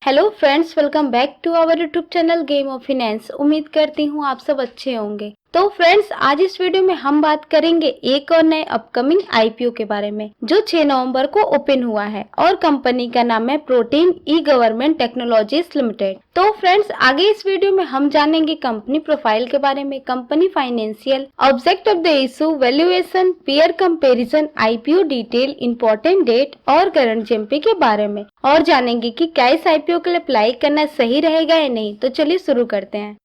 Hello friends, welcome back to our YouTube channel game of finance. उम्मीद करती हूँ आप सब अच्छे होंगे। तो फ्रेंड्स, आज इस वीडियो में हम बात करेंगे एक और नए अपकमिंग आईपीओ के बारे में जो 6 नवंबर को ओपन हुआ है और कंपनी का नाम है प्रोटीन ई गवर्नमेंट टेक्नोलॉजीज लिमिटेड। तो फ्रेंड्स, आगे इस वीडियो में हम जानेंगे कंपनी प्रोफाइल के बारे में, company financial, object of the issue, valuation, peer comparison, IPO detail, important date और करंट जीएमपी के बारे में, और जानेंगे कि क्या इस आईपीओ के लिए अप्लाई करना सही रहेगा या नहीं। तो चलिए शुरू करते हैं।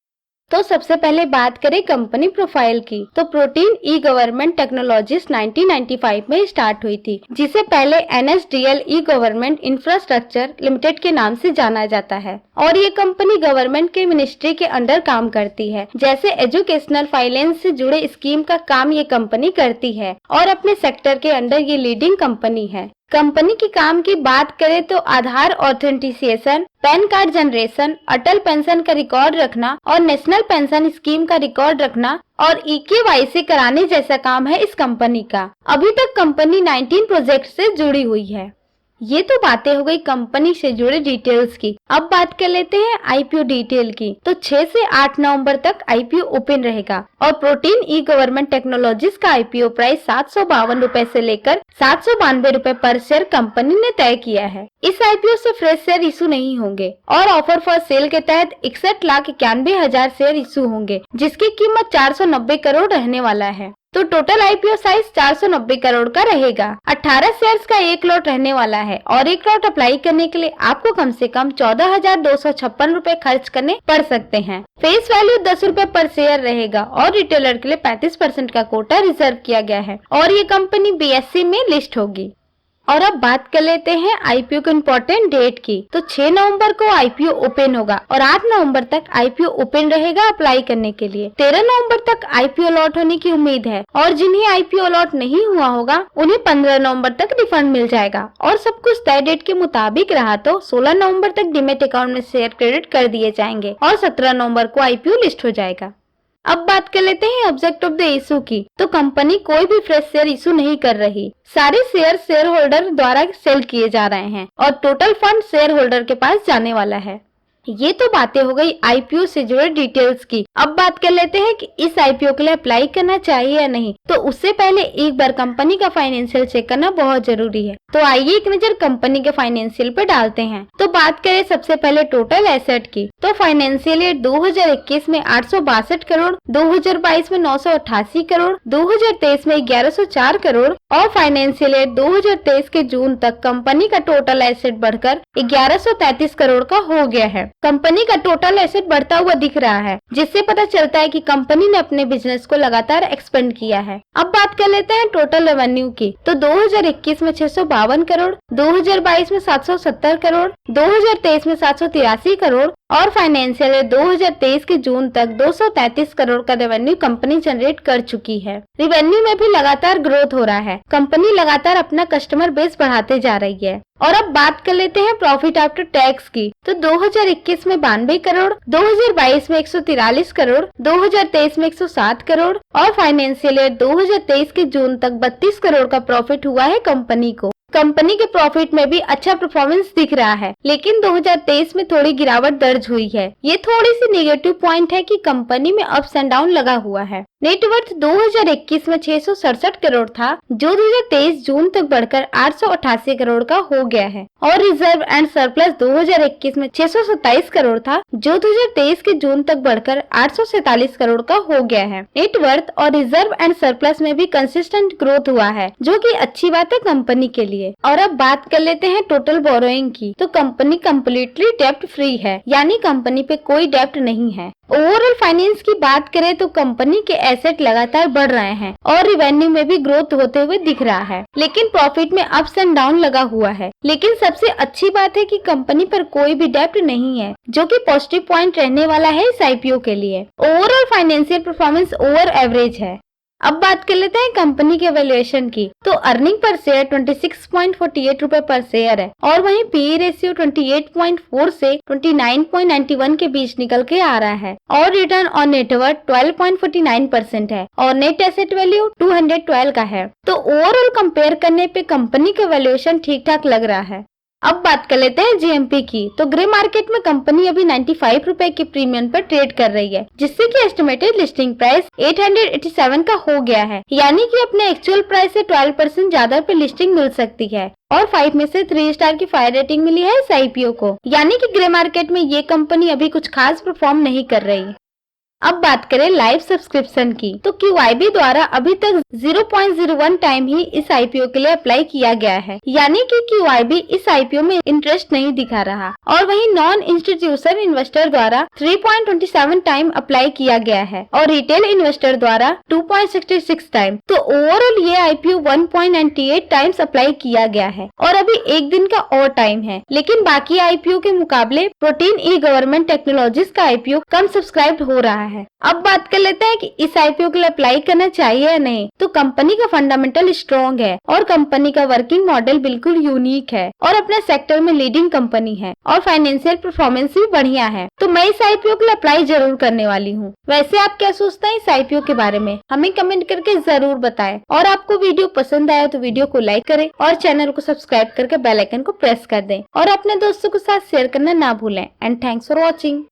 तो सबसे पहले बात करें कंपनी प्रोफाइल की, तो प्रोटीन ई गवर्नमेंट टेक्नोलॉजीज 1995 में स्टार्ट हुई थी, जिसे पहले एनएसडीएल ई गवर्नमेंट इंफ्रास्ट्रक्चर लिमिटेड के नाम से जाना जाता है। और ये कंपनी गवर्नमेंट के मिनिस्ट्री के अंडर काम करती है, जैसे एजुकेशनल फाइनेंस से जुड़े स्कीम का काम ये कंपनी करती है और अपने सेक्टर के अंडर ये लीडिंग कंपनी है। कंपनी के काम की बात करें तो आधार ऑथेंटिसिएशन, पैन कार्ड जनरेशन, अटल पेंशन का रिकॉर्ड रखना और नेशनल पेंशन स्कीम का रिकॉर्ड रखना और ईकेवाईसी कराने जैसा काम है इस कंपनी का। अभी तक कंपनी 19 प्रोजेक्ट से जुड़ी हुई है। ये तो बातें हो गई कंपनी से जुड़े डिटेल्स की। अब बात कर लेते हैं आईपीओ डिटेल की। तो 6 से 8 नवंबर तक आईपीओ ओपन रहेगा और प्रोटीन ई गवर्नमेंट टेक्नोलॉजीज का आईपीओ प्राइस 752 रुपए से लेकर 792 रुपए पर शेयर कंपनी ने तय किया है। इस आईपीओ से फ्रेश शेयर इशू नहीं होंगे और ऑफर फॉर सेल के तहत 61,91,000 शेयर इशू होंगे, जिसकी कीमत 490 करोड़ रहने वाला है। तो टोटल आईपीओ साइज 490 करोड़ का रहेगा। 18 शेयर्स का एक लॉट रहने वाला है और एक लॉट अप्लाई करने के लिए आपको कम से कम 14,256 रुपए खर्च करने पड़ सकते हैं। फेस वैल्यू 10 रुपए पर शेयर रहेगा और रिटेलर के लिए 35% का कोटा रिजर्व किया गया है और ये कंपनी बीएसई में लिस्ट होगी। और अब बात कर लेते हैं आईपीओ के इम्पोर्टेंट डेट की। तो 6 नवंबर को आईपीओ ओपन होगा और 8 नवंबर तक आईपीओ ओपन रहेगा अप्लाई करने के लिए। 13 नवंबर तक आईपीओ लॉट होने की उम्मीद है और जिन्हें आईपीओ लॉट नहीं हुआ होगा उन्हें 15 नवंबर तक रिफंड मिल जाएगा और सब कुछ तय डेट के मुताबिक रहा तो 16 नवंबर तक डीमेट अकाउंट में शेयर क्रेडिट कर दिए जाएंगे और 17 नवंबर को आईपीओ लिस्ट हो जाएगा। अब बात कर लेते हैं ऑब्जेक्ट ऑफ द इशू की। तो कंपनी कोई भी फ्रेश शेयर इशू नहीं कर रही। सारे शेयर होल्डर द्वारा सेल किए जा रहे हैं और टोटल फंड शेयर होल्डर के पास जाने वाला है। ये तो बातें हो गई आईपीओ से जुड़े डिटेल्स की। अब बात कर लेते हैं कि इस आईपीओ के लिए अप्लाई करना चाहिए या नहीं। तो उससे पहले एक बार कंपनी का फाइनेंशियल चेक करना बहुत जरूरी है। तो आइए एक नजर कंपनी के फाइनेंशियल पे डालते हैं। तो बात करें सबसे पहले टोटल एसेट की। तो फाइनेंशियल ईयर 2021 में 862 करोड़, 2022 में 988 करोड़, 2023 में 1104 करोड़ और फाइनेंशियल ईयर 2023 के जून तक कंपनी का टोटल एसेट बढ़कर 1133 करोड़ का हो गया है। कंपनी का टोटल एसेट बढ़ता हुआ दिख रहा है, जिससे पता चलता है कि कंपनी ने अपने बिजनेस को लगातार एक्सपेंड किया है। अब बात कर लेते हैं टोटल रेवेन्यू की। तो 2021 में 652 करोड़, 2022 में 770 करोड़, 2023 में 783 करोड़ और फाइनेंशियल ईयर 2023 के जून तक 233 करोड़ का रेवेन्यू कंपनी जनरेट कर चुकी है। रेवेन्यू में भी लगातार ग्रोथ हो रहा है। कंपनी लगातार अपना कस्टमर बेस बढ़ाते जा रही है। और अब बात कर लेते हैं प्रॉफिट आफ्टर टैक्स की। तो 2021 में 92 करोड़, 2022 में 143 करोड़, 2023 में 107 करोड़ और फाइनेंशियल ईयर 2023 के जून तक 32 करोड़ का प्रॉफिट हुआ है कंपनी को। कंपनी के प्रॉफिट में भी अच्छा परफॉर्मेंस दिख रहा है, लेकिन 2023 में थोड़ी गिरावट दर्ज हुई है। ये थोड़ी सी नेगेटिव पॉइंट है कि कंपनी में अप्स एंड डाउन लगा हुआ है। नेटवर्थ 2021 में 667 करोड़ था, जो 2023 जून तक बढ़कर 888 करोड़ का हो गया है और रिजर्व एंड सरप्लस 2021 में 627 करोड़ था, जो 2023 के जून तक बढ़कर 847 करोड़ का हो गया है। नेटवर्थ और रिजर्व एंड सरप्लस में भी कंसिस्टेंट ग्रोथ हुआ है, जो कि अच्छी बात है कंपनी के लिए। और अब बात कर लेते हैं टोटल बोरोइंग की। तो कंपनी कम्प्लीटली डेप्ट फ्री है, यानी कंपनी पे कोई डेप्ट नहीं है। ओवरऑल फाइनेंस की बात करें तो कंपनी के एसेट लगातार बढ़ रहे हैं और रेवेन्यू में भी ग्रोथ होते हुए दिख रहा है, लेकिन प्रॉफिट में अप्स एंड डाउन लगा हुआ है। लेकिन सबसे अच्छी बात है कि कंपनी पर कोई भी डेप्ट नहीं है, जो कि पॉजिटिव पॉइंट रहने वाला है इस आईपीओ के लिए। Overall financial performance over average है। अब बात कर लेते हैं कंपनी के वैल्यूएशन की। तो अर्निंग पर शेयर 26.48 रुपए पर शेयर है और वहीं पीई रेशियो 28.4 से 29.91 के बीच निकल के आ रहा है और रिटर्न ऑन नेटवर्थ 12.49% है और नेट एसेट वैल्यू 212 का है। तो ओवरऑल कंपेयर करने पे कंपनी का वैल्यूएशन ठीक ठाक लग रहा है। अब बात कर लेते हैं जीएमपी की। तो ग्रे मार्केट में कंपनी अभी 95 रुपए के प्रीमियम पर ट्रेड कर रही है, जिससे कि एस्टिमेटेड लिस्टिंग प्राइस 887 का हो गया है, यानी कि अपने एक्चुअल प्राइस से 12% ज्यादा पे लिस्टिंग मिल सकती है। और 5 में से 3 स्टार की फायर रेटिंग मिली है इस आईपीओ को, यानी कि ग्रे मार्केट में ये कंपनी अभी कुछ खास परफॉर्म नहीं कर रही। अब बात करें लाइव सब्सक्रिप्शन की, तो QIB द्वारा अभी तक 0.01 टाइम ही इस आईपीओ के लिए अप्लाई किया गया है, यानी कि QIB इस आईपीओ में इंटरेस्ट नहीं दिखा रहा। और वहीं नॉन इंस्टीट्यूशनल इन्वेस्टर द्वारा 3.27 टाइम अप्लाई किया गया है और रिटेल इन्वेस्टर द्वारा 2.66 टाइम। तो ओवरऑल ये आईपीओ 1.98 टाइम्स अप्लाई किया गया है और अभी एक दिन का और टाइम है। लेकिन बाकी आईपीओ के मुकाबले प्रोटीन ई गवर्नमेंट टेक्नोलॉजीज का आईपीओ कम सब्सक्राइब हो रहा है। अब बात कर लेते हैं कि इस आईपीओ के लिए अप्लाई करना चाहिए या नहीं। तो कंपनी का फंडामेंटल स्ट्रॉन्ग है और कंपनी का वर्किंग मॉडल बिल्कुल यूनिक है और अपने सेक्टर में लीडिंग कंपनी है और फाइनेंशियल परफॉर्मेंस भी बढ़िया है। तो मैं इस आईपीओ के लिए अप्लाई जरूर करने वाली हूँ। वैसे आप क्या सोचते हैं इस आईपीओ के बारे में, हमें कमेंट करके जरूर बताएं। और आपको वीडियो पसंद आया तो वीडियो को लाइक करें और चैनल को सब्सक्राइब करके बेल आइकन को प्रेस कर दें और अपने दोस्तों के साथ शेयर करना ना भूलें। And thanks for watching.